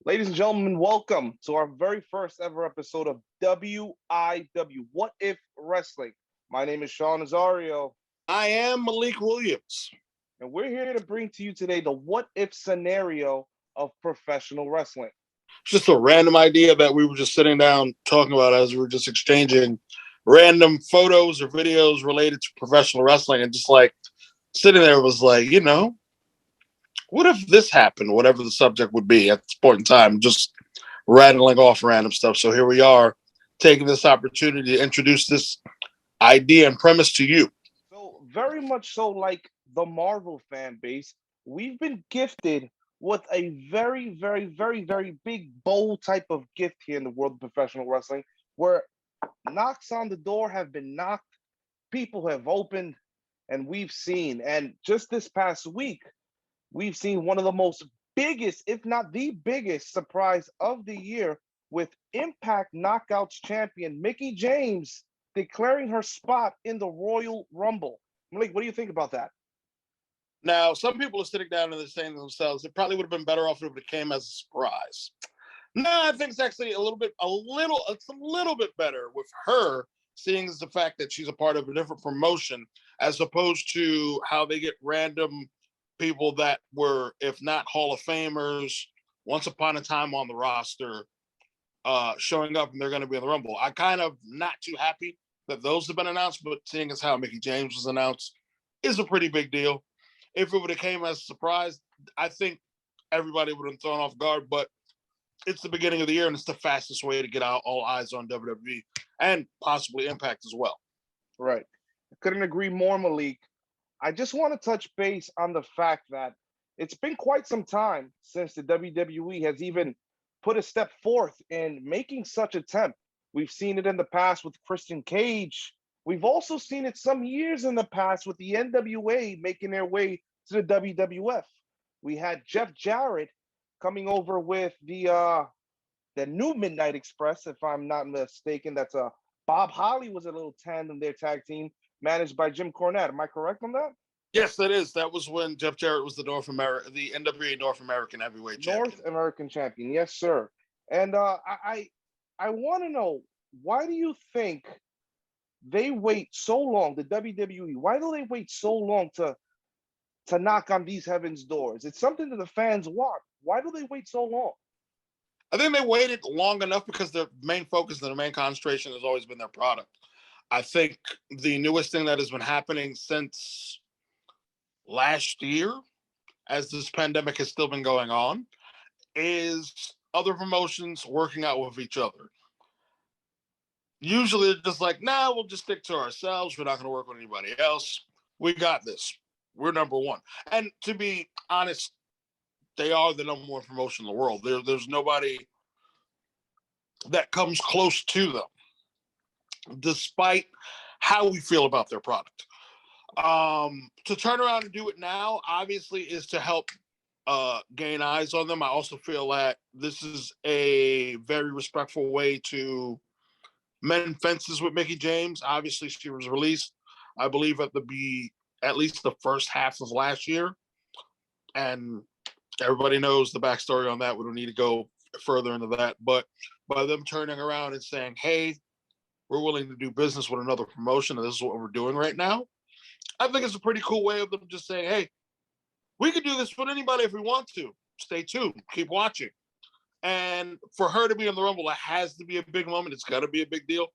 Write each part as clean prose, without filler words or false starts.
Ladies and gentlemen, welcome to our very first ever episode of W.I.W. What If Wrestling? My name is Sean Azario, I am Malik Williams. and we're here to bring to you today the what if scenario of professional wrestling. It's just a random idea that we were just sitting down talking about as we were just exchanging random photos or videos related to professional wrestling, and just like sitting there was like, what if this happened? Whatever the subject would be at this point in time, just rattling off random stuff. So here we are, taking this opportunity to introduce this idea and premise to you. So, very much so, like the Marvel fan base, we've been gifted with a very big, bold type of gift here in the world of professional wrestling, where knocks on the door have been knocked, people have opened, and we've seen. And just this past week, we've seen one of the most biggest, if not the biggest, surprise of the year with Impact Knockouts champion Mickie James declaring her spot in the Royal Rumble. Malik, what do you think about that? Now, some people are sitting down and they're saying to themselves, it probably would have been better off if it came as a surprise. No, I think it's actually it's a little bit better with her, seeing as the fact that she's a part of a different promotion, as opposed to how they get random people that were, if not Hall of Famers, once upon a time on the roster, showing up and they're going to be in the Rumble. I kind of not too happy that those have been announced, but seeing as how Mickie James was announced is a pretty big deal. If it would have came as a surprise, I think everybody would have been thrown off guard, but it's the beginning of the year and it's the fastest way to get out all eyes on WWE and possibly Impact as well. Right. I couldn't agree more, Malik. I just want to touch base on the fact that it's been quite some time since the WWE has even put a step forth in making such attempt. We've seen it in the past with Christian Cage. We've also seen it some years in the past with the NWA making their way to the WWF. We had Jeff Jarrett coming over with the new Midnight Express, if I'm not mistaken. That's Bob Holly was a little tandem, their tag team managed by Jim Cornette. Am I correct on that? Yes, that is. That was when Jeff Jarrett was the NWA North American Heavyweight North Champion. American champion, yes, sir. And I want to know, why do you think they wait so long? The WWE, why do they wait so long to knock on these heavens doors? It's something that the fans want. Why do they wait so long? I think they waited long enough because their main focus and their main concentration has always been their product. I think the newest thing that has been happening since last year, as this pandemic has still been going on, is other promotions working out with each other. Usually they're just like, nah, we'll just stick to ourselves. We're not going to work with anybody else. We got this. We're number one. And to be honest, they are the number one promotion in the world. There's nobody that comes close to them, despite how we feel about their product. To turn around and do it now, obviously, is to help gain eyes on them. I also feel that this is a very respectful way to mend fences with Mickie James. Obviously, she was released, I believe, at least the first half of last year, and everybody knows the backstory on that. We don't need to go further into that, but by them turning around and saying, "Hey, we're willing to do business with another promotion, and this is what we're doing right now," I think it's a pretty cool way of them just saying, "Hey, we could do this with anybody if we want to. Stay tuned, keep watching." And for her to be in the Rumble, it has to be a big moment. It's got to be a big deal.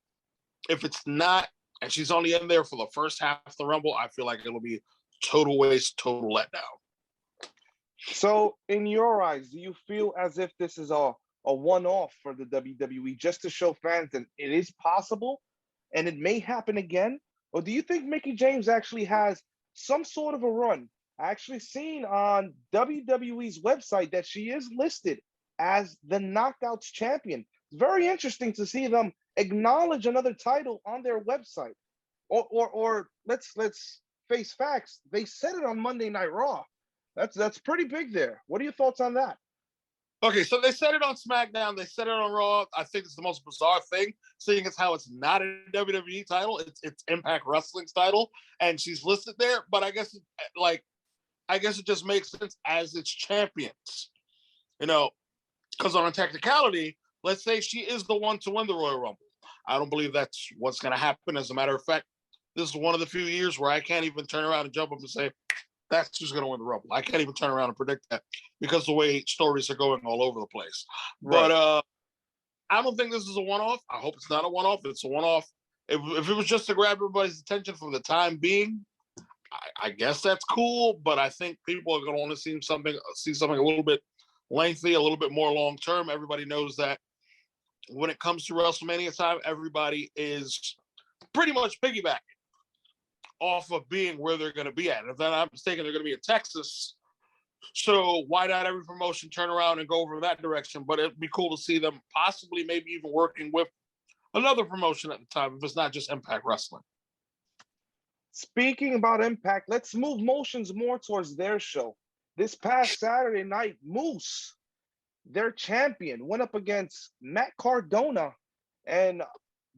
If it's not, and she's only in there for the first half of the Rumble, I feel like it'll be total waste, total letdown. So, in your eyes, do you feel as if this is a one-off for the WWE just to show fans that it is possible and it may happen again? Or do you think Mickie James actually has some sort of a run? I actually seen on WWE's website that she is listed as the Knockouts champion. It's very interesting to see them acknowledge another title on their website. Or let's face facts. They said it on Monday Night Raw. That's pretty big there. What are your thoughts on that? Okay, so they said it on SmackDown. They said it on Raw. I think it's the most bizarre thing, seeing as how it's not a WWE title. It's Impact Wrestling's title, and she's listed there. But I guess it just makes sense as its champions. You know, Because on a technicality, let's say she is the one to win the Royal Rumble. I don't believe that's what's going to happen. As a matter of fact, this is one of the few years where I can't even turn around and jump up and say, that's who's going to win the Rumble. I can't even turn around and predict that because the way stories are going all over the place. Right. But I don't think this is a one-off. I hope it's not a one-off. It's a one-off. If it was just to grab everybody's attention for the time being, I guess that's cool. But I think people are going to want to see something a little bit lengthy, a little bit more long-term. Everybody knows that when it comes to WrestleMania time, everybody is pretty much piggybacking off of being where they're going to be at. And if I'm not mistaken, they're going to be in Texas. So why not every promotion turn around and go over that direction? But it'd be cool to see them possibly maybe even working with another promotion at the time if it's not just Impact Wrestling. Speaking about Impact, let's move motions more towards their show. This past Saturday night, Moose, their champion, went up against Matt Cardona and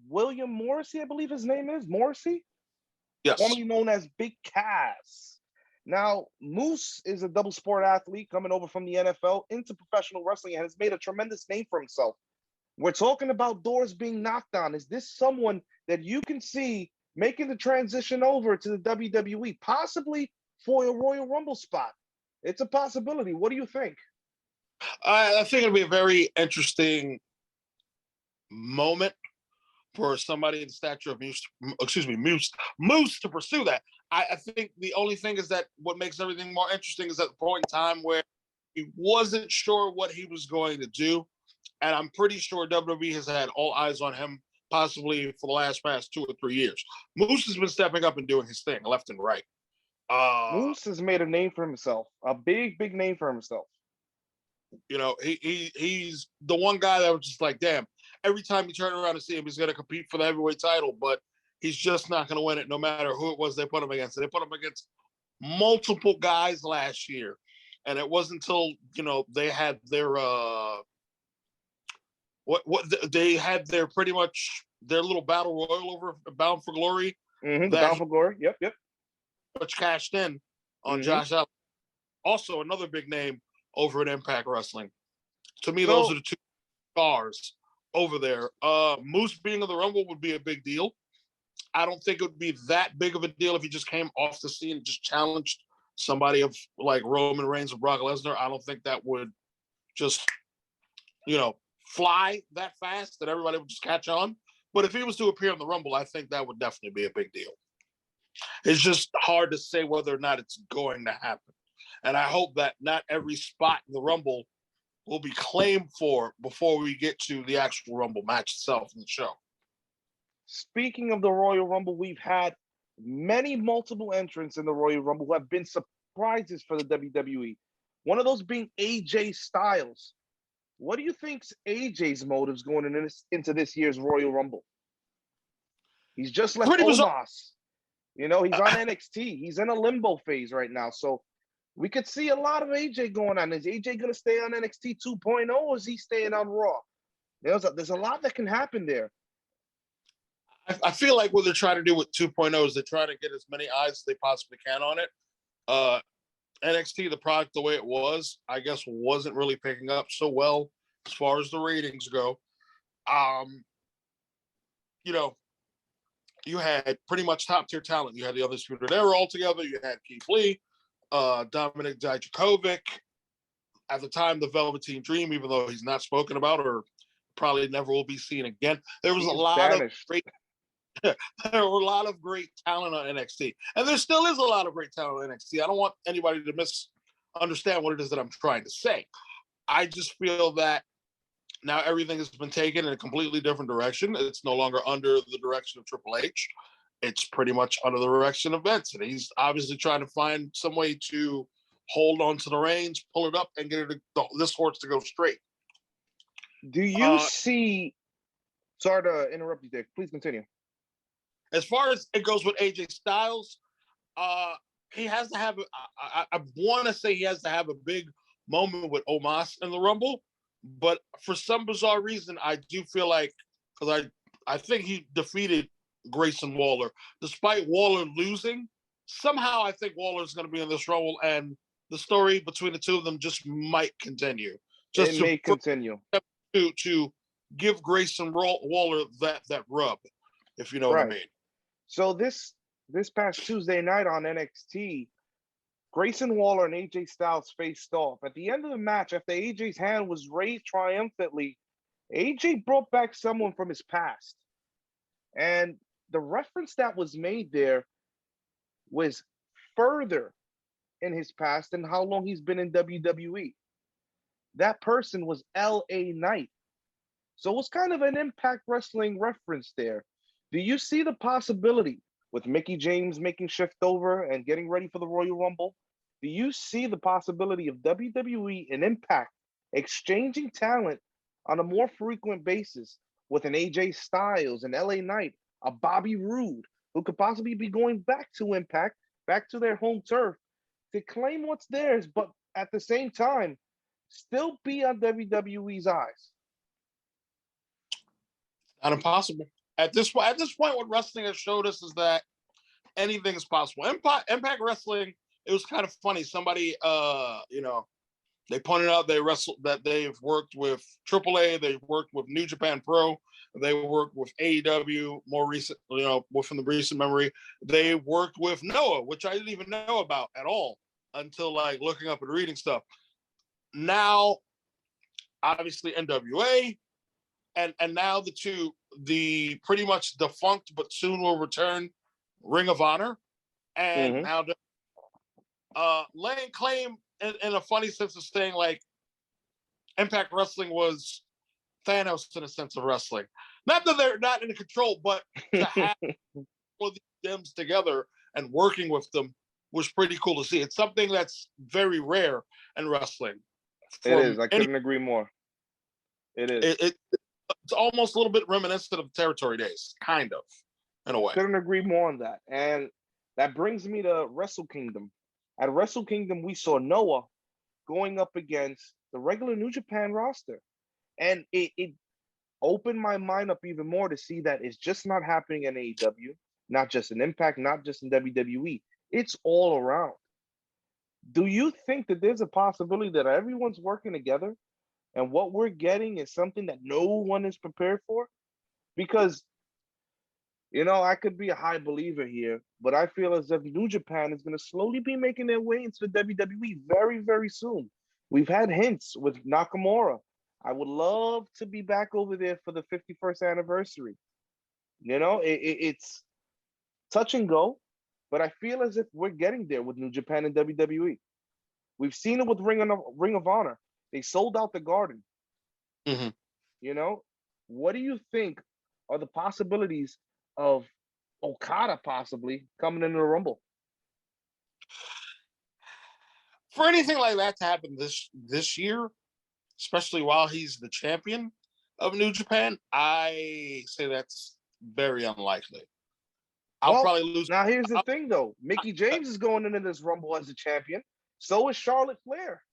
William Morrissey, I believe his name is Morrissey, Yes. formerly known as Big Cass. Now, Moose is a double sport athlete coming over from the NFL into professional wrestling and has made a tremendous name for himself. We're talking about doors being knocked on. Is this someone that you can see making the transition over to the WWE, possibly for a Royal Rumble spot? It's a possibility. What do you think? I think it'll be a very interesting moment for somebody in the stature of Moose to pursue that. I think the only thing is that what makes everything more interesting is at the point in time where he wasn't sure what he was going to do. And I'm pretty sure WWE has had all eyes on him possibly for the past 2 or 3 years. Moose has been stepping up and doing his thing left and right. Moose has made a name for himself, a big, big name for himself. You know, he's the one guy that was just like, damn, every time you turn around and see him, he's going to compete for the heavyweight title, but he's just not going to win it no matter who it was they put him against. They put him against multiple guys last year. And it wasn't until, you know, they had their they had their pretty much their little battle royal over Bound for Glory. The Bound for Glory. Yep. Much cashed in on Josh Allen. Also, another big name over at Impact Wrestling. To me, those are the two stars over there. Moose being in the Rumble would be a big deal. I don't think it would be that big of a deal if he just came off the scene and just challenged somebody of like Roman Reigns or Brock Lesnar. I don't think that would just, you know, fly that fast that everybody would just catch on. But if he was to appear in the Rumble, I think that would definitely be a big deal. It's just hard to say whether or not it's going to happen. And I hope that not every spot in the Rumble will be claimed for before we get to the actual Rumble match itself in the show. Speaking of the Royal Rumble, we've had multiple entrants in the Royal Rumble who have been surprises for the WWE. One of those being AJ Styles. What do you think's AJ's motives going into this year's Royal Rumble? He's just left Omos. You know, he's on NXT. He's in a limbo phase right now. So we could see a lot of AJ going on. Is AJ going to stay on NXT 2.0 or is he staying on Raw? There's a lot that can happen there. I feel like what they're trying to do with 2.0 is they're trying to get as many eyes as they possibly can on it. NXT, the product the way it was, I guess wasn't really picking up so well as far as the ratings go. You know, you had pretty much top tier talent. You had the Undisputed Era all together. You had Keith Lee, Dominik Dijakovic. At the time, the Velveteen Dream, even though he's not spoken about or probably never will be seen again. There was a lot of great there were a lot of great talent on NXT. And there still is a lot of great talent on NXT. I don't want anybody to misunderstand what it is that I'm trying to say. I just feel that now everything has been taken in a completely different direction. It's no longer under the direction of Triple H. It's pretty much under the direction of Vince. And he's obviously trying to find some way to hold on to the reins, pull it up, and get this horse to go straight. Do you see... Sorry to interrupt you, Dick. Please continue. As far as it goes with AJ Styles, he has to have. I want to say he has to have a big moment with Omos in the Rumble, but for some bizarre reason, I do feel like because I think he defeated Grayson Waller, despite Waller losing. Somehow, I think Waller is going to be in this Rumble, and the story between the two of them just might continue. It just may continue. to give Grayson Waller that rub, if you know what I Right. mean. So this past Tuesday night on NXT, Grayson Waller and AJ Styles faced off. At the end of the match, after AJ's hand was raised triumphantly, AJ brought back someone from his past. And the reference that was made there was further in his past and how long he's been in WWE. That person was LA Knight. So it was kind of an Impact Wrestling reference there. Do you see the possibility with Mickey James making shift over and getting ready for the Royal Rumble? Do you see the possibility of WWE and Impact exchanging talent on a more frequent basis with an AJ Styles, an LA Knight, a Bobby Roode, who could possibly be going back to Impact, back to their home turf to claim what's theirs, but at the same time, still be on WWE's eyes? Not impossible. At this point, what wrestling has showed us is that anything is possible. Impact Wrestling, it was kind of funny. Somebody, they pointed out that they've worked with AAA, they've worked with New Japan Pro, they worked with AEW more recent, within the recent memory. They worked with Noah, which I didn't even know about at all until like looking up and reading stuff. Now, obviously NWA, and now the pretty much defunct but soon will return Ring of Honor, and now laying claim in a funny sense of saying like Impact Wrestling was Thanos in a sense of wrestling. Not that they're not in control, but to have all these gems together and working with them was pretty cool to see. It's something that's very rare in wrestling. It is. I couldn't agree more. It is. It's almost a little bit reminiscent of territory days, kind of, in a way. Couldn't agree more on that. And that brings me to Wrestle Kingdom. At Wrestle Kingdom, we saw Noah going up against the regular New Japan roster. And it opened my mind up even more to see that it's just not happening in AEW, not just in Impact, not just in WWE. It's all around. Do you think that there's a possibility that everyone's working together and what we're getting is something that no one is prepared for? Because, I could be a high believer here, but I feel as if New Japan is going to slowly be making their way into the WWE very, very soon. We've had hints with Nakamura. I would love to be back over there for the 51st anniversary. It's touch and go, but I feel as if we're getting there with New Japan and WWE. We've seen it with Ring of Honor. They sold out the Garden. Mm-hmm. What do you think are the possibilities of Okada possibly coming into the Rumble? For anything like that to happen this year, especially while he's the champion of New Japan, I say that's very unlikely. I'll probably lose. Now here's the thing, though. Mickey James is going into this Rumble as a champion. So is Charlotte Flair.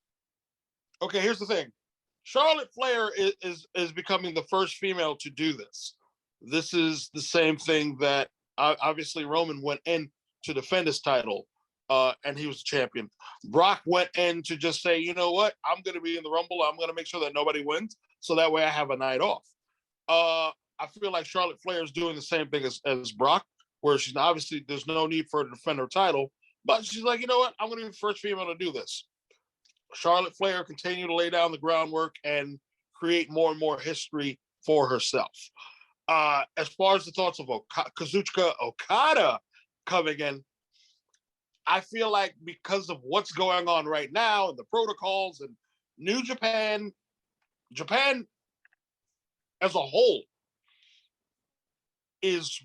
Okay, here's the thing. Charlotte Flair is becoming the first female to do this. This is the same thing that obviously Roman went in to defend his title, and he was champion. Brock went in to just say, you know what, I'm going to be in the Rumble. I'm going to make sure that nobody wins, so that way I have a night off. I feel like Charlotte Flair is doing the same thing as Brock, where she's obviously there's no need for her to defend her title, but she's like, you know what, I'm going to be the first female to do this. Charlotte Flair continue to lay down the groundwork and create more and more history for herself. As far as the thoughts of Kazuchika Okada coming in, I feel like because of what's going on right now and the protocols and New Japan as a whole is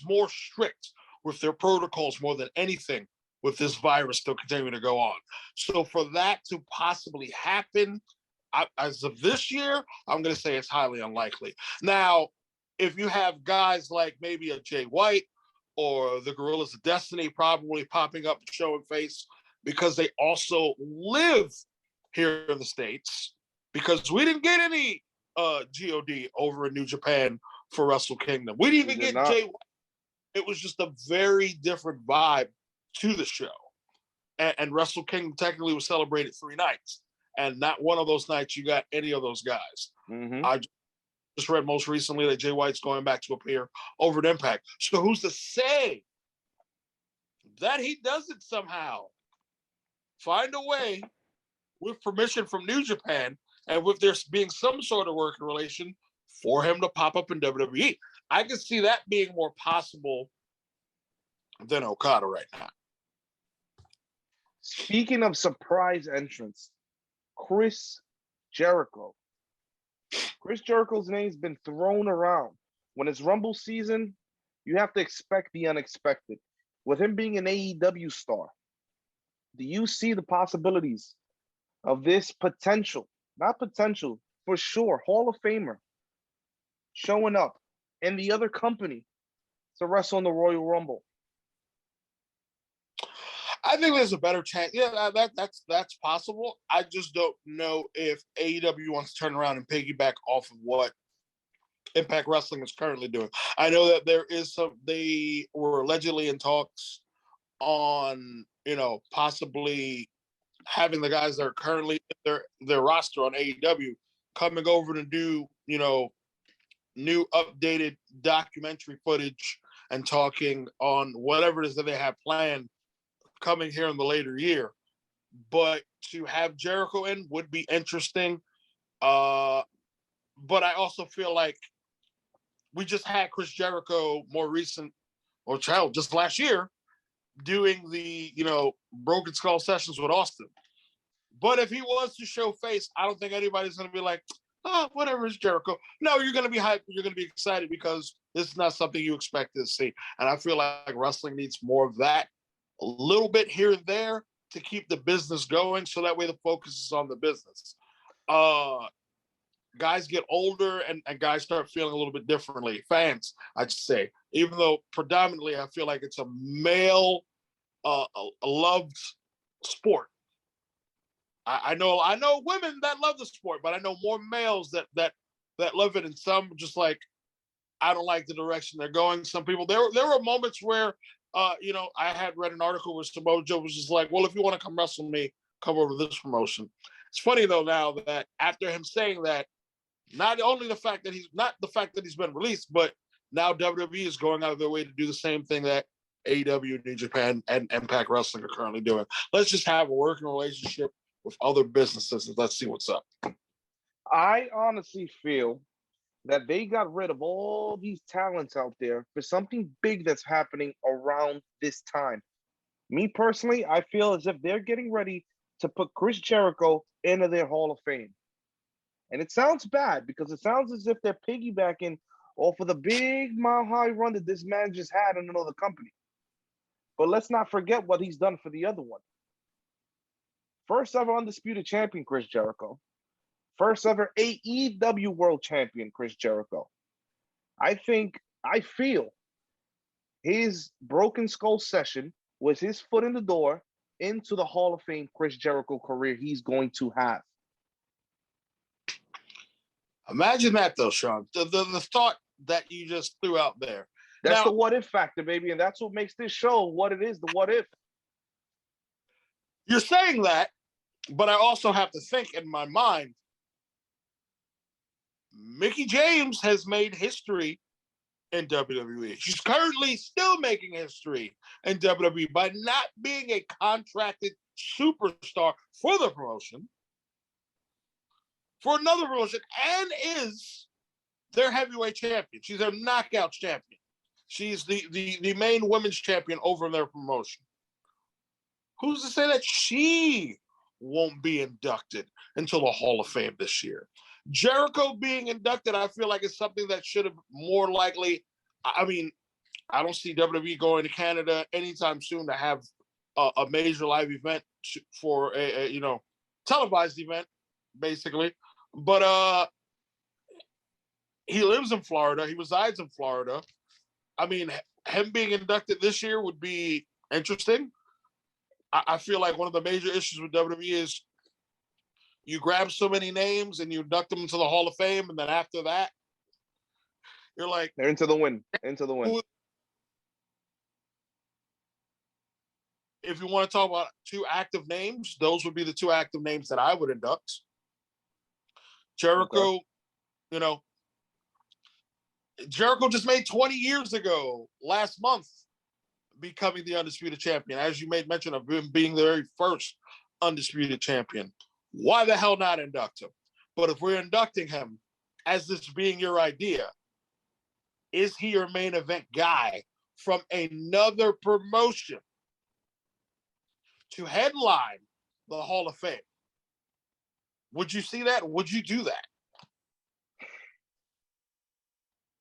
more strict with their protocols more than anything with this virus still continuing to go on. So for that to possibly happen, as of this year, I'm going to say it's highly unlikely. Now, if you have guys like maybe a Jay White or the Gorillas of Destiny probably popping up and showing face because they also live here in the States, because we didn't get any GOD over in New Japan for Wrestle Kingdom. We didn't even get Jay White. It was just a very different vibe to the show. And Wrestle Kingdom technically was celebrated 3 nights. and not one of those nights you got any of those guys. Mm-hmm. I just read most recently that Jay White's going back to appear over at Impact. So who's to say that he doesn't somehow find a way, with permission from New Japan and with there being some sort of working relation, for him to pop up in WWE? I can see that being more possible than Okada right now. Speaking of surprise entrance, Chris Jericho. Chris Jericho's name's been thrown around. When it's Rumble season, you have to expect the unexpected. With him being an AEW star, do you see the possibilities of this potential, not potential, for sure, Hall of Famer showing up in the other company to wrestle in the Royal Rumble? I think there's a better chance. Yeah, that's possible. I just don't know if AEW wants to turn around and piggyback off of what Impact Wrestling is currently doing. I know that there is some. They were allegedly in talks on, possibly having the guys that are currently in their roster on AEW coming over to do, new updated documentary footage and talking on whatever it is that they have planned coming here in the later year. But to have Jericho in would be interesting. But I also feel like we just had Chris Jericho just last year, doing the, Broken Skull sessions with Austin. But if he was to show face, I don't think anybody's going to be like, oh, whatever, is Jericho. No, you're going to be hyped. You're going to be excited because this is not something you expect to see. And I feel like wrestling needs more of that, a little bit here and there, to keep the business going, so that way the focus is on the business. Guys get older and guys start feeling a little bit differently. Fans, I'd say, even though predominantly I feel like it's a male loved sport. I know women that love the sport, but I know more males that love it, and some just like, I don't like the direction they're going. Some people, there were moments where I had read an article where Samoa Joe was just like, well, if you want to come wrestle me, come over to this promotion. It's funny though now that after him saying that, not only the fact that he's been released, but now WWE is going out of their way to do the same thing that AEW, New Japan, and Impact Wrestling are currently doing. Let's just have a working relationship with other businesses and let's see what's up. I honestly feel that they got rid of all these talents out there for something big that's happening around this time. Me personally, I feel as if they're getting ready to put Chris Jericho into their Hall of Fame. And it sounds bad because it sounds as if they're piggybacking off of the big mile high run that this man just had in another company. But let's not forget what he's done for the other one. First ever undisputed champion, Chris Jericho. First ever AEW World Champion, Chris Jericho. I feel his Broken Skull session was his foot in the door into the Hall of Fame Chris Jericho career he's going to have. Imagine that though, Sean. The thought that you just threw out there. That's now, the what if factor, baby. And that's what makes this show what it is, the what if. You're saying that, but I also have to think in my mind, Mickie James has made history in WWE. She's currently still making history in WWE by not being a contracted superstar for the promotion, for another promotion, and is their heavyweight champion. She's their knockout champion. She's the main women's champion over their promotion. Who's to say that she won't be inducted into the Hall of Fame this year? Jericho being inducted, I feel like it's something that should have more likely. I mean, I don't see WWE going to Canada anytime soon to have a major live event for a televised event, basically. But he lives in Florida. He resides in Florida. I mean, him being inducted this year would be interesting. I feel like one of the major issues with WWE is you grab so many names and you induct them into the Hall of Fame, and then after that, you're like, they're into the win. Into the win. if you want to talk about two active names, those would be the two active names that I would induct. Okay. Jericho, you know, Jericho just made 20 years ago, last month, becoming the undisputed champion. As you made mention of him being the very first undisputed champion. Why the hell not induct him? But if we're inducting him as this being your idea, is he your main event guy from another promotion to headline the Hall of Fame? Would you see that? Would you do that?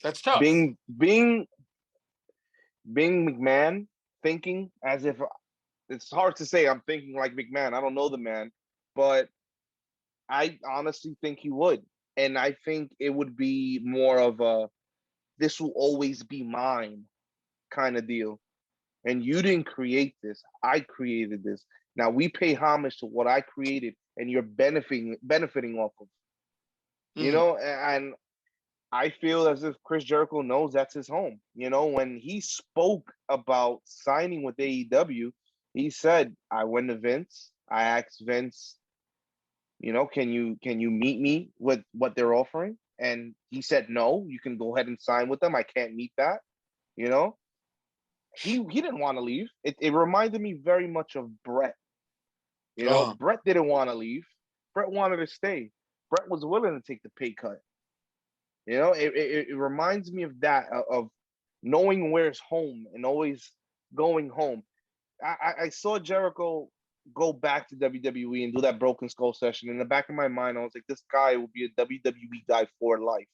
That's tough. Being McMahon, thinking as if it's hard to say I'm thinking like McMahon. I don't know the man, but I honestly think he would. And I think it would be more of a this will always be mine kind of deal. And you didn't create this. I created this. Now we pay homage to what I created and you're benefiting off of. You Mm. know, and I feel as if Chris Jericho knows that's his home. You know, when he spoke about signing with AEW, he said, I went to Vince. I asked Vince, you know, can you meet me with what they're offering? And he said, no, you can go ahead and sign with them. I can't meet that. You know, he didn't want to leave. It reminded me very much of Brett. You know, Uh-huh. Brett didn't want to leave. Brett wanted to stay. Brett was willing to take the pay cut. You know, it reminds me of that of knowing where's home and always going home. I saw Jericho go back to WWE and do that Broken Skull session. In the back of my mind, I was like, this guy will be a WWE guy for life.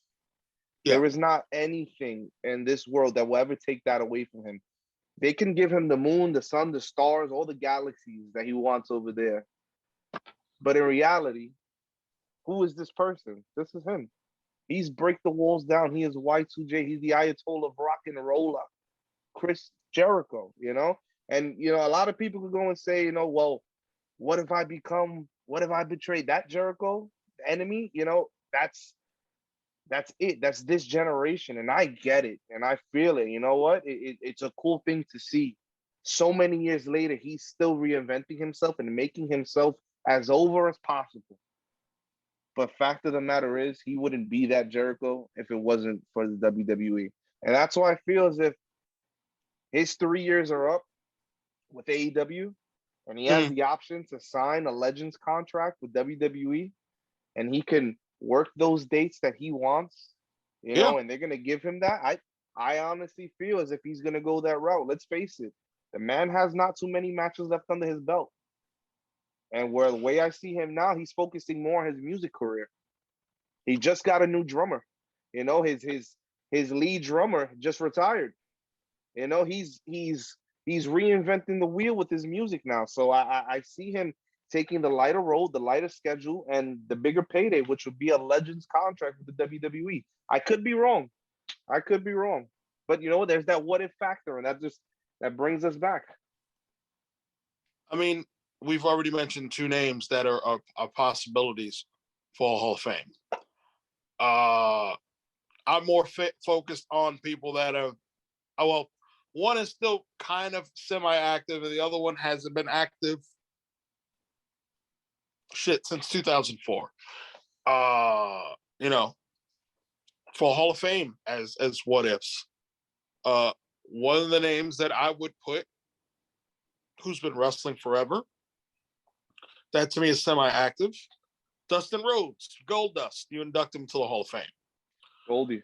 Yeah. There is not anything in this world that will ever take that away from him. They can give him the moon, the sun, the stars, all the galaxies that he wants over there. But in reality, who is this person? This is him. He's break the walls down. He is Y2J. He's the Ayatollah of rock and roller. Chris Jericho, you know? And, you know, a lot of people could go and say, you know, well, what if I betrayed that Jericho, the enemy? You know, that's it. That's this generation. And I get it. And I feel it. You know what? It's a cool thing to see. So many years later, he's still reinventing himself and making himself as over as possible. But fact of the matter is, he wouldn't be that Jericho if it wasn't for the WWE. And that's why I feel as if his 3 years are up with AEW, and he has Mm. the option to sign a Legends contract with WWE, and he can work those dates that he wants, you Yeah. know, and they're gonna give him that. I honestly feel as if he's gonna go that route. Let's face it, the man has not too many matches left under his belt. And where the way I see him now, he's focusing more on his music career. He just got a new drummer. You know, his lead drummer just retired. You know, he's reinventing the wheel with his music now. So I see him taking the lighter road, the lighter schedule, and the bigger payday, which would be a Legends contract with the WWE. I could be wrong. I could be wrong. But you know, there's that what if factor, and that brings us back. I mean, we've already mentioned two names that are possibilities for Hall of Fame. I'm more focused on people that have, well, one is still kind of semi-active, and the other one hasn't been active since 2004. You know, for Hall of Fame as what ifs. Uh, one of the names that I would put, who's been wrestling forever, that to me is semi-active. Dustin Rhodes, Gold Dust. You induct him to the Hall of Fame. Goldie.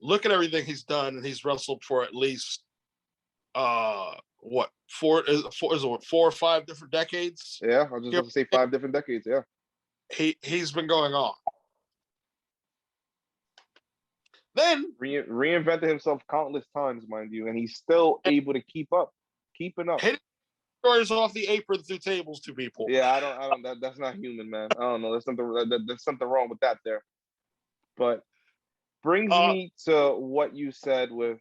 Look at everything he's done, and he's wrestled for at least what four or five different decades. Yeah, I was just about to say 5 different decades. Yeah. He's been going on. Then Reinvented himself countless times, mind you, and he's still able to keeping up. hit destroyers off the apron through tables to people. Yeah, I don't. That's not human, man. I don't know. There's something wrong with that there. But brings Uh, me to what you said with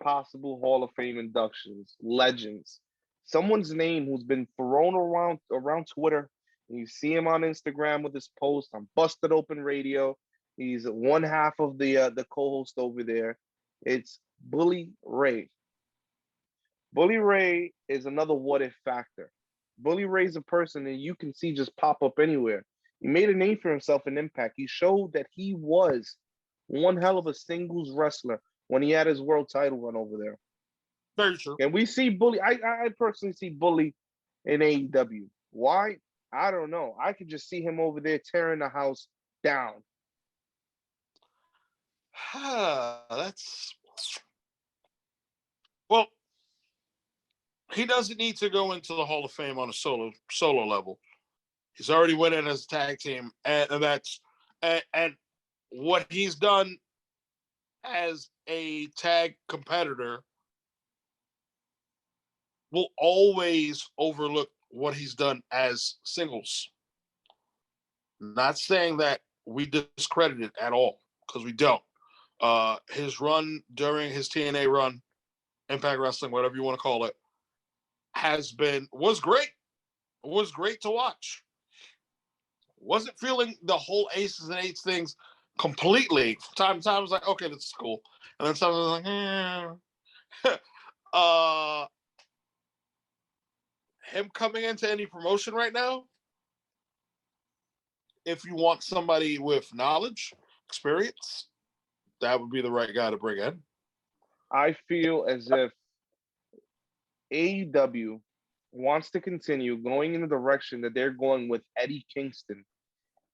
possible Hall of Fame inductions, legends. Someone's name who's been thrown around Twitter. And you see him on Instagram with his post on Busted Open Radio. He's one half of the co-host over there. It's Bully Ray. Bully Ray is another what if factor. Bully Ray's a person that you can see just pop up anywhere. He made a name for himself in Impact. He showed that he was one hell of a singles wrestler when he had his world title run over there. Very true. And we see Bully. I personally see Bully in AEW. Why? I don't know. I could just see him over there tearing the house down. That's well. He doesn't need to go into the Hall of Fame on a solo level. He's already winning as a tag team, and that's and what he's done as a tag competitor will always overlook what he's done as singles. Not saying that we discredit it at all, because we don't. His run during his TNA run, Impact Wrestling, whatever you want to call it, was great. It was great to watch. Wasn't feeling the whole aces and eights things completely. From time to time, I was like, okay, this is cool. And then something was like, him coming into any promotion right now, if you want somebody with knowledge, experience, that would be the right guy to bring in. I feel as if AEW wants to continue going in the direction that they're going with Eddie Kingston.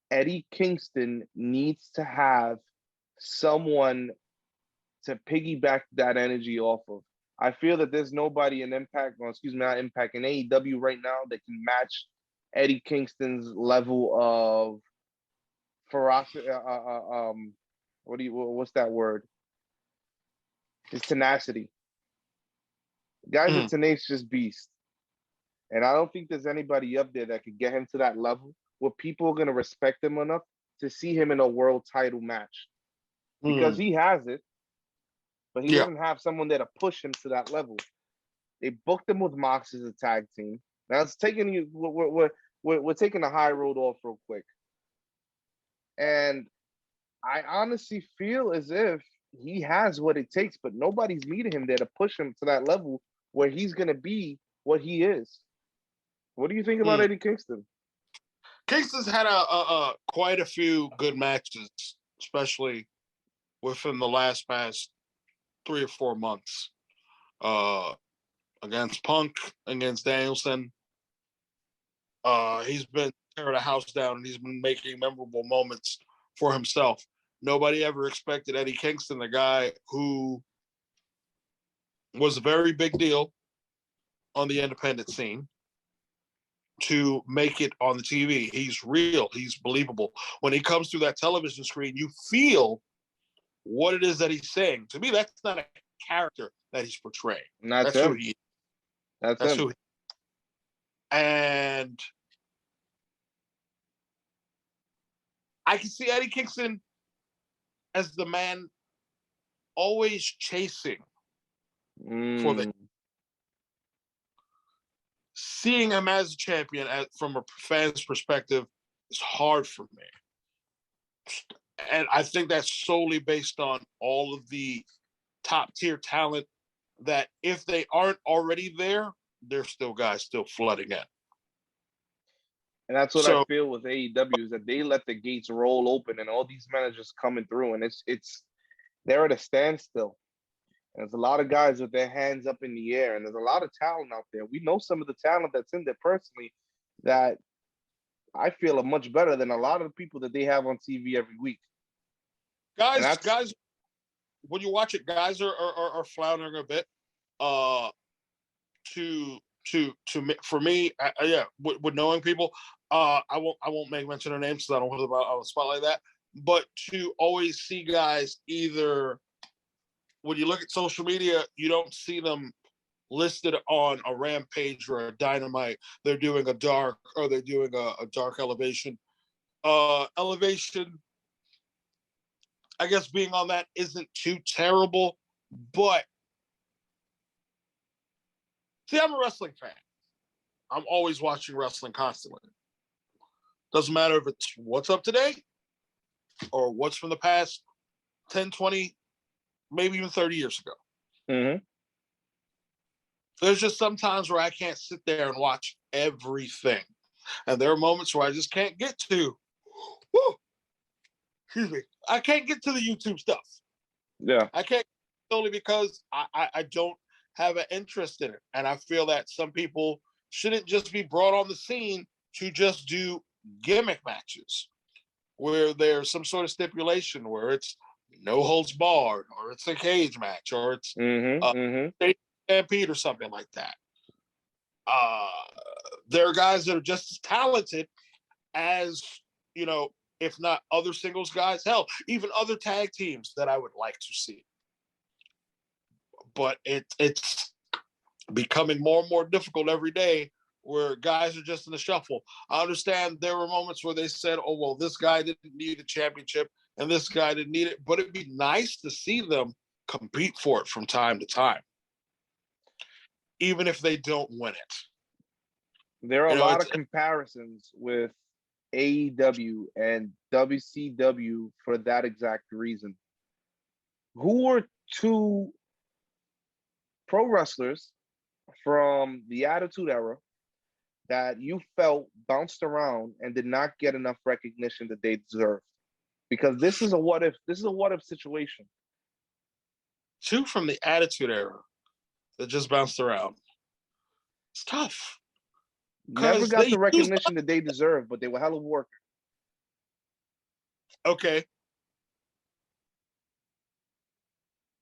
Eddie Kingston needs to have someone to piggyback that energy off of. I feel that there's nobody in Impact, or excuse me, not Impact, in AEW right now that can match Eddie Kingston's level of ferocity. What's that word? His tenacity. The guy's a tenacious beast. And I don't think there's anybody up there that could get him to that level where people are going to respect him enough to see him in a world title match. Because he has it, but he doesn't have someone there to push him to that level. They booked him with Mox as a tag team. Now it's taking you. We're taking the high road off real quick, and I honestly feel as if he has what it takes, but nobody's meeting him there to push him to that level where he's gonna be what he is. What do you think about Eddie Kingston? Kingston's had a quite a few good matches, especially within the past 3 or 4 months. Against Punk, against Danielson. He's been tearing the house down, and he's been making memorable moments for himself. Nobody ever expected Eddie Kingston, the guy who was a very big deal on the independent scene, to make it on the TV. He's real. He's believable. When he comes through that television screen, you feel what it is that he's saying. To me, that's not a character that he's portraying. That's him. Who he is. That's him. Who he is. And I can see Eddie Kingston as the man always chasing for the. Seeing him as a champion from a fan's perspective is hard for me. And I think that's solely based on all of the top tier talent that, if they aren't already there, there's still guys still flooding in. And that's what I feel with AEW, is that they let the gates roll open and all these managers coming through, and it's they're at a standstill. And there's a lot of guys with their hands up in the air, and there's a lot of talent out there. We know some of the talent that's in there personally that I feel are much better than a lot of the people that they have on TV every week. Guys, when you watch it, guys are floundering a bit. For me, with knowing people, I won't make mention of names because I don't want to put them on the spot like that. But to always see guys, either when you look at social media, you don't see them listed on a Rampage or a Dynamite. They're doing a dark, or they're doing a dark elevation. Elevation, I guess being on that isn't too terrible, but see, I'm a wrestling fan. I'm always watching wrestling constantly. Doesn't matter if it's what's up today or what's from the past 10, 20, maybe even 30 years ago. Mm-hmm. There's just sometimes where I can't sit there and watch everything. And there are moments where I just can't get to, whew, excuse me, I can't get to the YouTube stuff. Yeah. I can't, only because I don't have an interest in it. And I feel that some people shouldn't just be brought on the scene to just do gimmick matches where there's some sort of stipulation where it's no holds barred, or it's a cage match, or it's Mm-hmm. Mm-hmm. state stampede or something like that. Uh, there are guys that are just as talented as, you know, if not other singles guys, hell, even other tag teams that I would like to see. But it's becoming more and more difficult every day where guys are just in the shuffle. I understand there were moments where they said, oh, well, this guy didn't need a championship and this guy didn't need it, but it'd be nice to see them compete for it from time to time, even if they don't win it. There are You a know, lot of comparisons with AEW and WCW for that exact reason. Who were two pro wrestlers from the Attitude Era that you felt bounced around and did not get enough recognition that they deserved? Because this is a what if. This is a what if situation. two from the Attitude Era that just bounced around. It's tough Never because got they the used. recognition that they deserved, but they were hell of workers. Okay.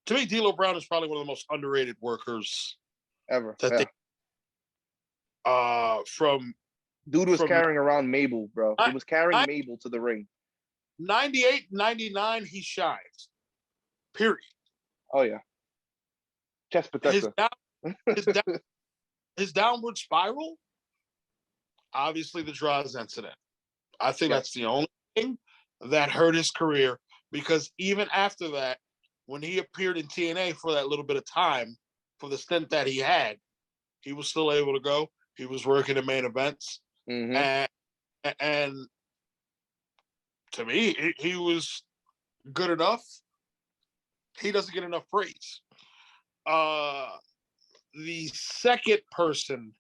To me, D'Lo Brown is probably one of the most underrated workers Ever. that Yeah. they from Dude was from carrying around Mabel, bro. He was carrying Mabel to the ring. 98, 99, he shines. Period. Oh yeah. Chest His protector. down, his, down, his downward spiral, obviously the Draws incident. I think Yeah. that's the only thing that hurt his career, because even after that, when he appeared in TNA for that little bit of time, for the stint that he had, he was still able to go. He was working in main events. Mm-hmm. And to me, he was good enough. He doesn't get enough praise. The second person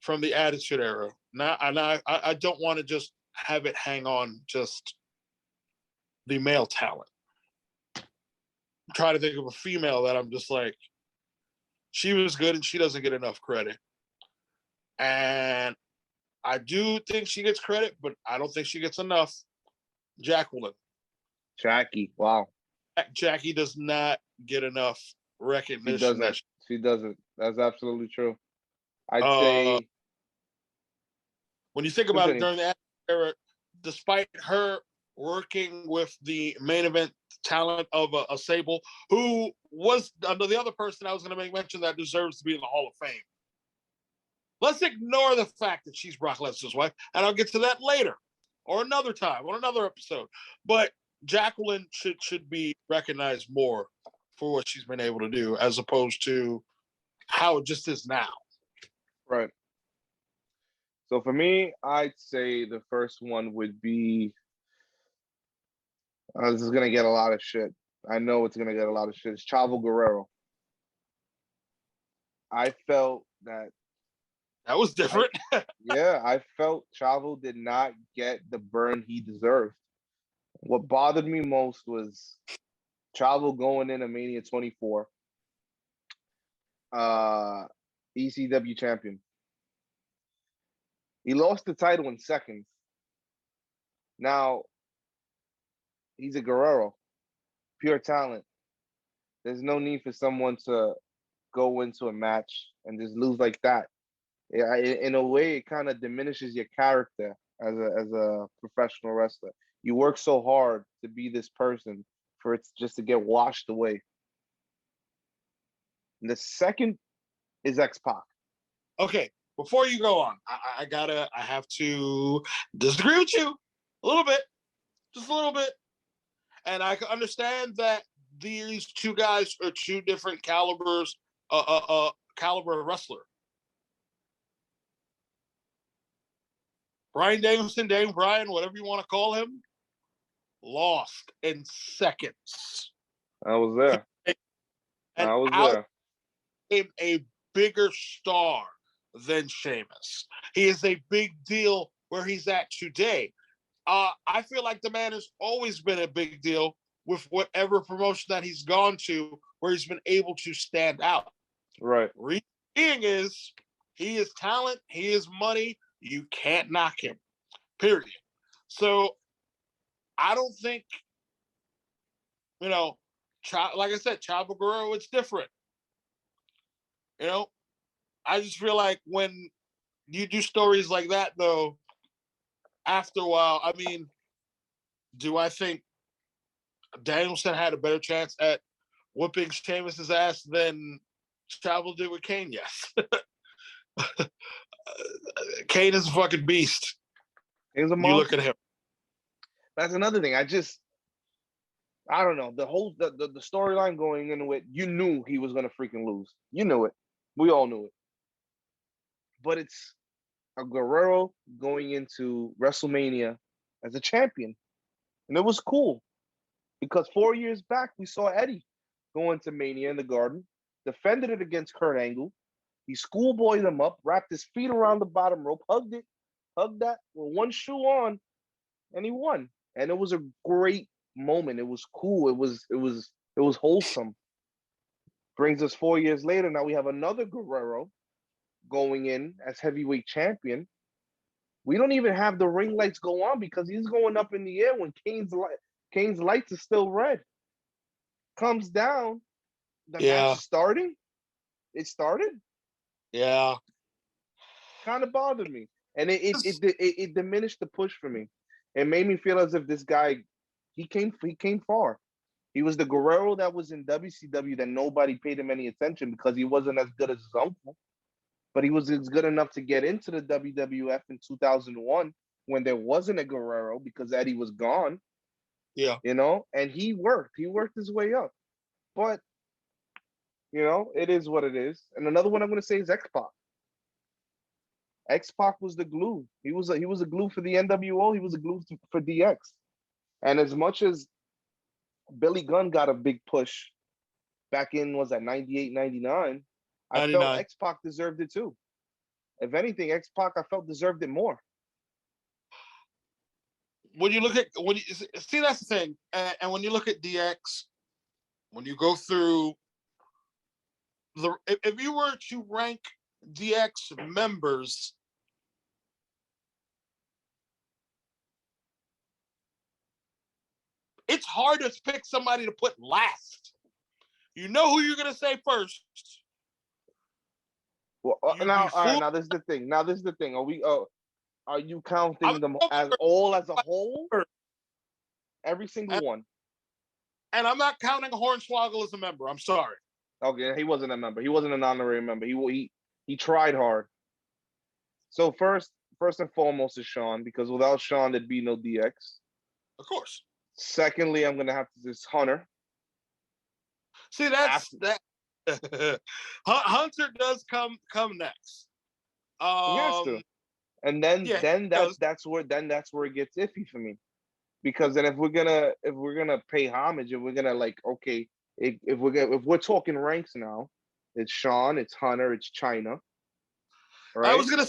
from the Attitude Era, now, and I don't want to just have it hang on just the male talent. I'm trying to think of a female that I'm just like, she was good and she doesn't get enough credit. And I do think she gets credit, but I don't think she gets enough. Jacqueline. Jackie. Wow. Jackie does not get enough She recognition. doesn't. She doesn't. That's absolutely true. I'd Uh, say when you think about it, continue. during the era, despite her working with the main event talent of a Sable, who was the other person I was going to make mention that deserves to be in the Hall of Fame. Let's ignore the fact that she's Brock Lesnar's wife, and I'll get to that later or another time on another episode. But Jacqueline should be recognized more for what she's been able to do, as opposed to how it just is now. Right. So for me, I'd say the first one would be. This is gonna get a lot of shit. I know it's gonna get a lot of shit. It's Chavo Guerrero. I felt that. That was different. Yeah, I felt Chavo did not get the burn he deserved. What bothered me most was Chavo going in a Mania 24, ECW champion. He lost the title in seconds. Now, he's a Guerrero, pure talent. There's no need for someone to go into a match and just lose like that. Yeah, in a way, it kind of diminishes your character as a professional wrestler. You work so hard to be this person for it just to get washed away. And the second is X Pac. Okay, before you go on, I have to disagree with you a little bit, just a little bit. And I can understand that these two guys are two different calibers, caliber wrestler. Brian Danielson, Dave Bryan, whatever you want to call him, lost in seconds. I was there. And I was out there. came a bigger star than Sheamus. He is a big deal where he's at today. I feel like the man has always been a big deal with whatever promotion that he's gone to, where he's been able to stand out. Right. Reason being is he is talent, he is money. You can't knock him. Period. So I don't think, like I said, Chavo Guerrero, it's different. I just feel like when you do stories like that, though, after a while, I mean, do I think Danielson had a better chance at whooping Sheamus's ass than Chavo did with Kane? Yes. Kane is a fucking beast. He's a monster. You look at him. That's another thing. I don't know. The storyline going into it, you knew he was gonna freaking lose. You knew it. We all knew it. But it's a Guerrero going into WrestleMania as a champion. And it was cool. Because 4 years back, we saw Eddie go into Mania in the Garden, defended it against Kurt Angle. He schoolboyed him up, wrapped his feet around the bottom rope, hugged that with one shoe on, and he won. And it was a great moment. It was cool. It was wholesome. Brings us 4 years later. Now we have another Guerrero going in as heavyweight champion. We don't even have the ring lights go on because he's going up in the air when Kane's lights are still red. Comes down. The match is starting. It started. Yeah. Kind of bothered me. And it diminished the push for me. It made me feel as if this guy, he came far. He was the Guerrero that was in WCW that nobody paid him any attention because he wasn't as good as his uncle. But he was good enough to get into the WWF in 2001 when there wasn't a Guerrero because Eddie was gone. Yeah. And he worked his way up. But, it is what it is. And another one I'm going to say is X-Pac. X-Pac was the glue. He was a glue for the NWO. He was a glue for DX. And as much as Billy Gunn got a big push back in, was that 98, 99, I felt X-Pac deserved it too. If anything, X-Pac, I felt deserved it more. When you see, that's the thing. And when you look at DX, when you go through if you were to rank DX members, it's hard to pick somebody to put last. You know who you're going to say first. Well, now this is the thing. Are you counting them as a whole? Every single one. And I'm not counting Hornswoggle as a member. I'm sorry. Okay, he wasn't a member. He wasn't an honorary member. He tried hard. So first and foremost is Shawn, because without Shawn, there'd be no DX. Of course. Secondly, I'm gonna have to just Hunter. See, that. Hunter does come next. He has to. And then that's where it gets iffy for me. Because then if we're gonna pay homage, and we're gonna if we're talking ranks now, it's Shawn, it's Hunter, it's Chyna. Right? I was gonna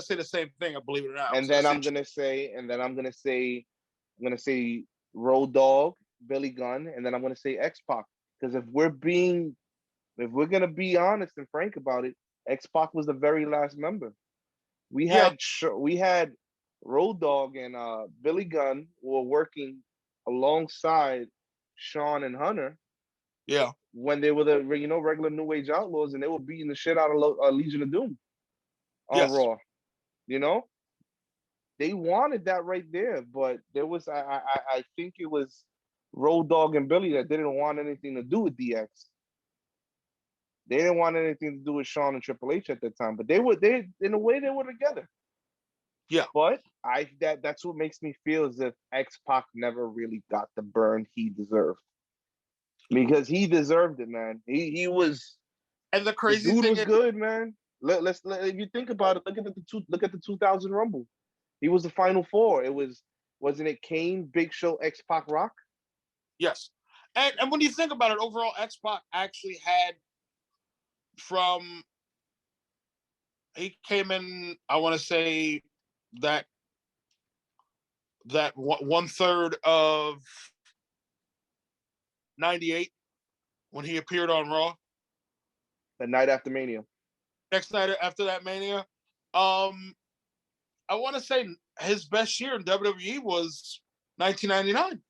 say the same thing. I believe it or not. And then I'm gonna say Road Dogg, Billy Gunn, and then I'm gonna say X-Pac. Because if we're gonna be honest and frank about it, X-Pac was the very last member. We had Road Dogg and Billy Gunn were working alongside Shawn and Hunter. Yeah. When they were the regular New Age Outlaws, and they were beating the shit out of Legion of Doom on Raw. They wanted that right there, but there was I think it was Road Dogg and Billy that didn't want anything to do with DX. They didn't want anything to do with Shawn and Triple H at that time, but they in a way they were together. Yeah. But that's what makes me feel as if X-Pac never really got the burn he deserved. Because he deserved it, man. He was, and the crazy the dude thing was good, man. If you think about it, look at the 2000 Rumble. He was the Final Four. Wasn't it Kane, Big Show, X-Pac, Rock? Yes. And when you think about it, overall, X-Pac actually had from he came in, I want to say that one third of '98 when he appeared on Raw. The night after Mania. Next night after that Mania, I want to say his best year in WWE was 1999.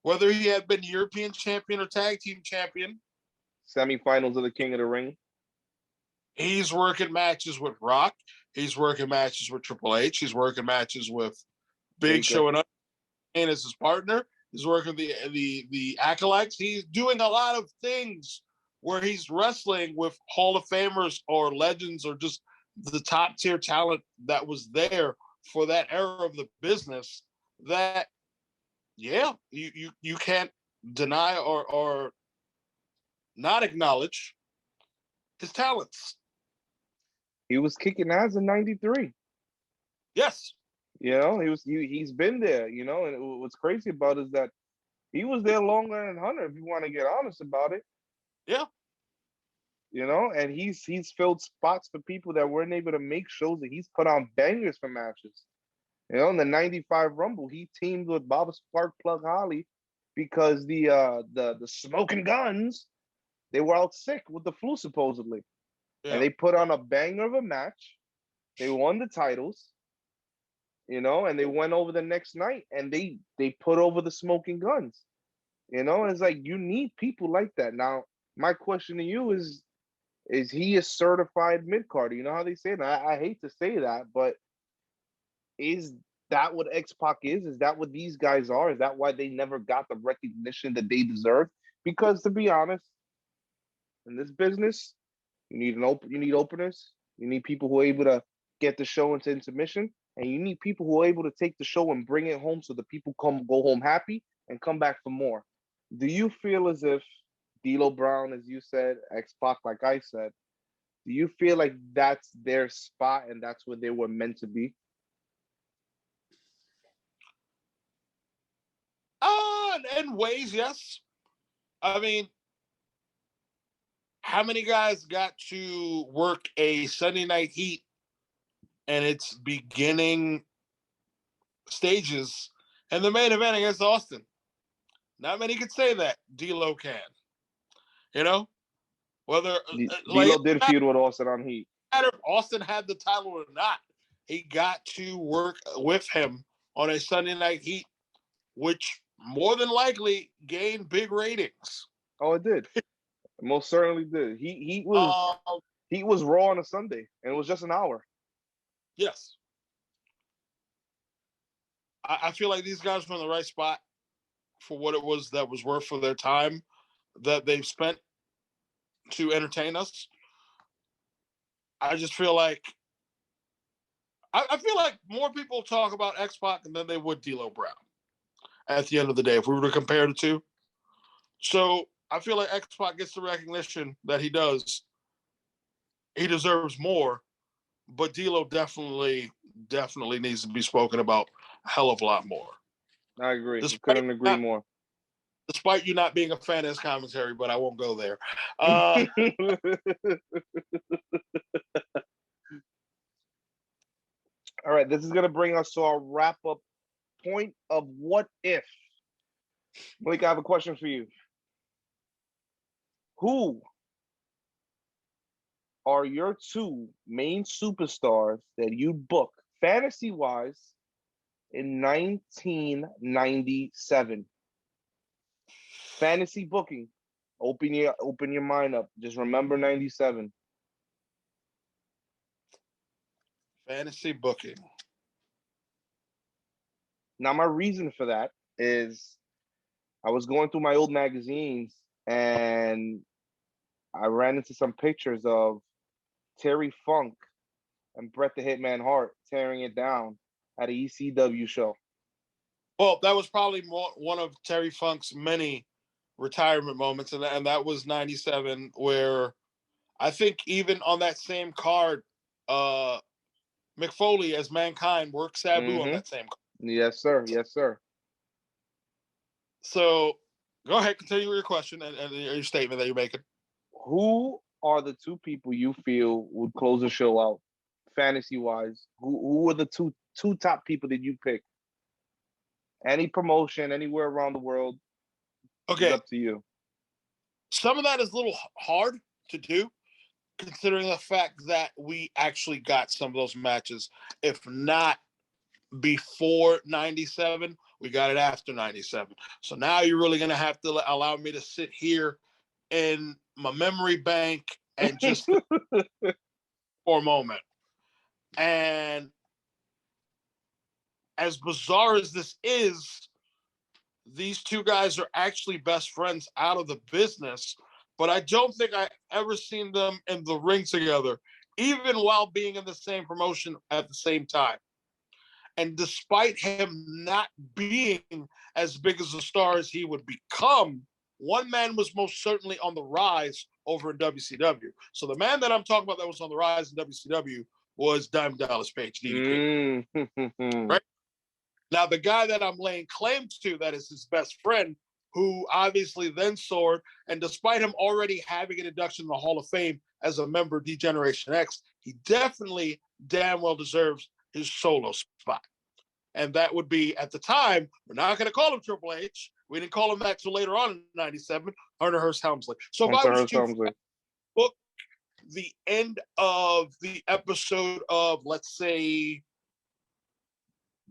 Whether he had been European champion or tag team champion, Semifinals of the King of the Ring. he's working matches with Rock. He's working matches with Triple H. He's working matches with Big Show and as his partner. He's working the acolytes. He's doing a lot of things where he's wrestling with Hall of Famers or legends or just the top tier talent that was there for that era of the business. That you can't deny or not acknowledge his talents. He was kicking ass in '93. Yes. He's been there, and what's crazy about it is that he was there longer than Hunter, if you want to get honest about it. Yeah. And he's filled spots for people that weren't able to make shows, and he's put on bangers for matches. In the '95 Rumble, he teamed with Bob Spark Plug Holly because the Smoking Guns, they were out sick with the flu supposedly. Yeah. And they put on a banger of a match. They won the titles. And they went over the next night and they put over the Smoking Guns. It's like you need people like that. Now, my question to you is he a certified mid-carder? You know how they say that? I hate to say that, but is that what X-Pac is? Is that what these guys are? Is that why they never got the recognition that they deserve? Because to be honest, in this business, you need openers. You need people who are able to get the show into submission. And you need people who are able to take the show and bring it home so the people go home happy and come back for more. Do you feel as if D'Lo Brown, as you said, X-Pac, like I said, do you feel like that's their spot and that's where they were meant to be? In ways, yes. I mean, how many guys got to work a Sunday Night Heat and its beginning stages and the main event against Austin? Not many could say that. D'Lo can. Whether D'Lo did feud with Austin on Heat. Matter if Austin had the title or not, he got to work with him on a Sunday Night Heat, which more than likely gained big ratings. Oh, it did. It most certainly did. He was Raw on a Sunday, and it was just an hour. Yes. I feel like these guys were in the right spot for what it was that was worth for their time that they've spent to entertain us. I just feel like I feel like more people talk about X-Pac than they would D'Lo Brown at the end of the day, if we were to compare the two. So I feel like X-Pac gets the recognition that he does. He deserves more, but D'Lo definitely needs to be spoken about a hell of a lot more. I agree. Couldn't agree more. Despite you not being a fan of his commentary, but I won't go there. All right, this is going to bring us to our wrap-up point of what if. Malik, I have a question for you. Who are your two main superstars that you book fantasy-wise in 1997? Fantasy booking. Open your mind up. Just remember 97. Fantasy booking. Now, my reason for that is I was going through my old magazines and I ran into some pictures of Terry Funk and Bret the Hitman Hart tearing it down at an ECW show. Well, that was probably one of Terry Funk's many retirement moments, and that was '97, where I think even on that same card, Mick Foley as Mankind worked Sabu on that same card. Yes, sir. Yes, sir. So go ahead, continue with your question and your statement that you're making. Who are the two people you feel would close the show out, fantasy wise? Who are the two top people that you pick? Any promotion, anywhere around the world, is Okay, up to you. some of that is a little hard to do, considering the fact that we actually got some of those matches. If not before 97, we got it after 97. So now you're really going to have to allow me to sit here in my memory bank and just for a moment. And as bizarre as this is, these two guys are actually best friends out of the business, but I don't think I ever seen them in the ring together, even while being in the same promotion at the same time. And despite him not being as big as a star as he would become, one man was most certainly on the rise over in WCW. So the man that I'm talking about that was on the rise in WCW was Diamond Dallas Page, DDP. Mm. Right? Now, the guy that I'm laying claim to, that is his best friend, who obviously then soared, and despite him already having an induction in the Hall of Fame as a member of D-Generation X, he definitely damn well deserves his solo spot. And that would be, at the time, we're not going to call him Triple H. We didn't call him that till later on in 97, Hunter Hearst Helmsley. So if I was to book the end of the episode of, let's say,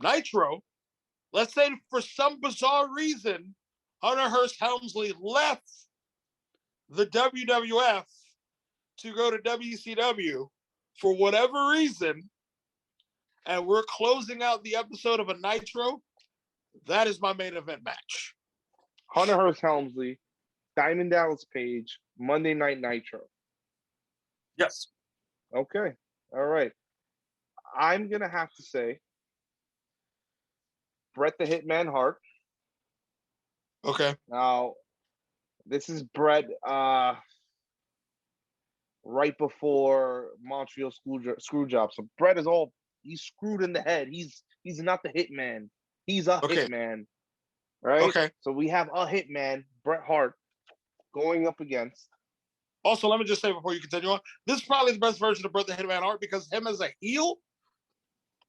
Nitro, let's say for some bizarre reason, Hunter Hearst Helmsley left the WWF to go to WCW for whatever reason, and we're closing out the episode of a Nitro, that is my main event match. Hunter Hearst Helmsley, Diamond Dallas Page, Monday Night Nitro. Yes. Okay. All right. I'm going to have to say Bret the Hitman Hart. Okay. Now, this is Bret right before Montreal Screwjob. So Bret is he's screwed in the head. He's not the Hitman. He's a Hitman. Right? Okay. So we have a Hitman, Bret Hart, going up against. Also, let me just say before you continue on, this is probably the best version of Bret the Hitman Hart because him as a heel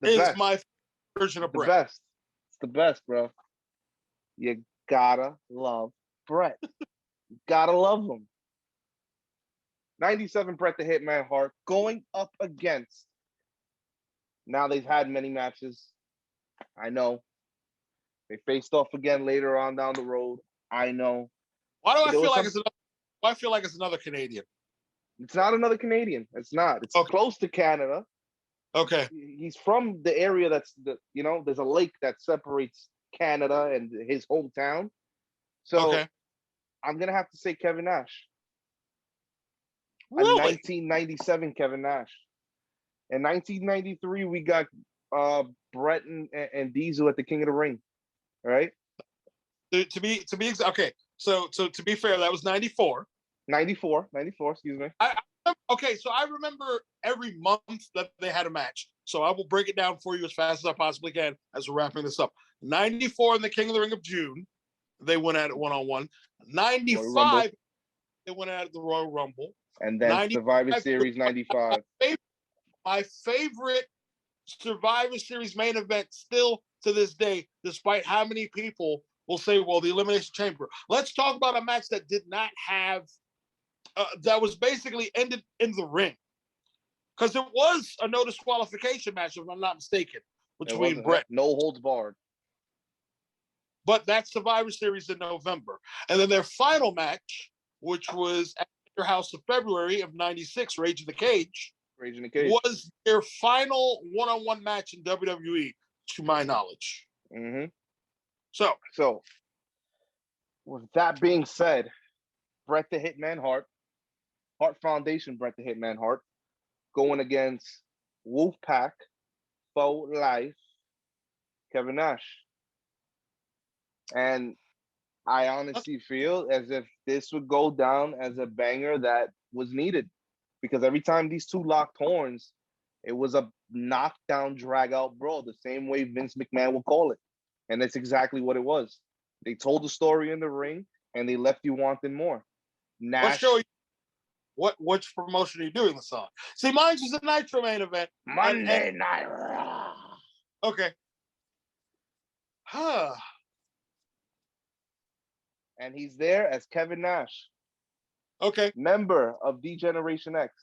is my version of Bret. The best. It's the best, bro. You gotta love Bret. You gotta love him. 97 Bret the Hitman Hart going up against. Now they've had many matches. I know. They faced off again later on down the road. I know. Why do I feel like I feel like it's another Canadian? It's not another Canadian. It's not. It's close to Canada. Okay. He's from the area there's a lake that separates Canada and his hometown. So I'm going to have to say Kevin Nash. Really? 1997 Kevin Nash. In 1993, we got Bret and Diesel at the King of the Ring. Right? To be okay. So to be fair, that was 94. 94, excuse me. So I remember every month that they had a match. So I will break it down for you as fast as I possibly can as we're wrapping this up. 94 in the King of the Ring of June, they went at it one-on-one. 95, they went at it the Royal Rumble. And then Survivor Series 95. My favorite Survivor Series main event still to this day, despite how many people will say, well, the Elimination Chamber. Let's talk about a match that did not have that was basically ended in the ring. Because it was a no disqualification match, if I'm not mistaken, between Bret. No holds barred. But that's Survivor Series in November. And then their final match, which was at your house of February of 96, Rage in the Cage, was their final one-on-one match in WWE, to my knowledge. Mm-hmm. So, with that being said, Bret the Hitman Hart, Hart Foundation Bret the Hitman Hart, going against Wolfpack, For Life, Kevin Nash. And I honestly feel as if this would go down as a banger that was needed. Because every time these two locked horns, it was a knockdown, drag-out brawl, the same way Vince McMahon would call it. And that's exactly what it was. They told the story in the ring, and they left you wanting more. Nash, which promotion are you doing this on? See, mine's was a Nitro main event. Monday Night Raw. Okay. Huh. And he's there as Kevin Nash, Okay. member of D-Generation X.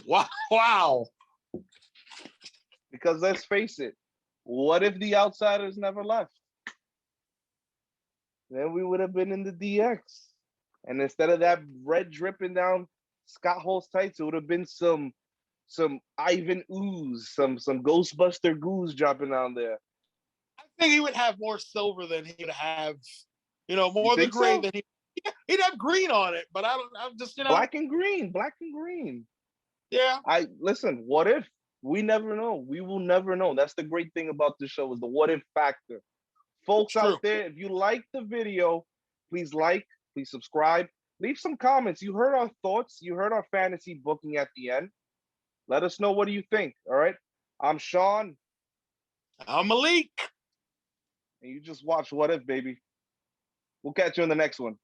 Wow. Because let's face it, what if the Outsiders never left? Then we would have been in the DX. And instead of that red dripping down Scott Hall's tights, it would have been some Ivan ooze, some Ghostbuster goose dropping down there. I think he would have more silver than he would have, more You of the think gray so? than he'd have green on it. But I'm just, Black and green. Yeah. Listen, what if? We never know. We will never know. That's the great thing about this show is the what if factor. Folks True. out there, if you like the video, please like, please subscribe, leave some comments. You heard our thoughts. You heard our fantasy booking at the end. Let us know what do you think. All right. I'm Sean. I'm Malik. And you just watch What If, baby. We'll catch you in the next one.